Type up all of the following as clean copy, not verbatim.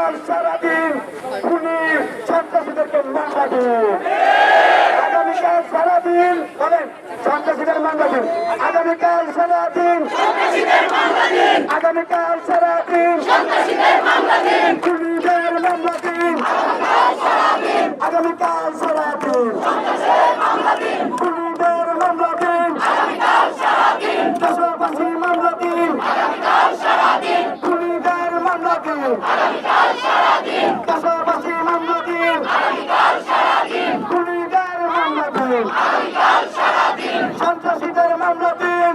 আগামীকাল সারাদিন খুনি সন্ত্রাসীদেরকে মামলা দিন। আগামীকাল সারাদিন বলেন সন্ত্রাসীদের মামলা দিন। আগামীকাল সারাদিন আগামীকাল সারাদিন খুনিদের মামলা দিন। আগামীকাল সারাদিন খুনিদের মামলা দিন। দেশবাসী মামলা দিন। খুনিদের মামলা দিন। দেশবাসী মামলা দিন। খুনিদের মামলা দিন। সন্ত্রাসীদের মামলা দিন।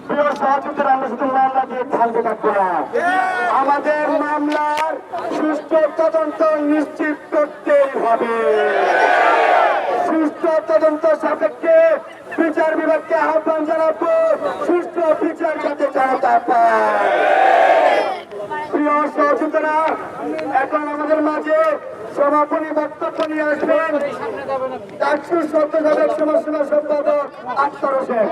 প্রিয় সহযোগীরা, আমরা শুধু মামলা দিয়ে থামতে থাকবো না। আমাদের মামলার সুষ্ঠু তদন্ত নিশ্চিত করতেই হবে। সুষ্ঠু তদন্ত সাপেক্ষে বিচার বিভাগকে আহ্বান জানাবো, সুষ্ঠু বিচার যাতে জনতা পায়। প্রিয় সহযোগীরা, এখন আমাদের মাঝে সমাপনী বক্তব্য নিয়ে আসবেন ডাকসুর সদ্য সাবেক সমাজসেবা সম্পাদক আখতার হোসেন।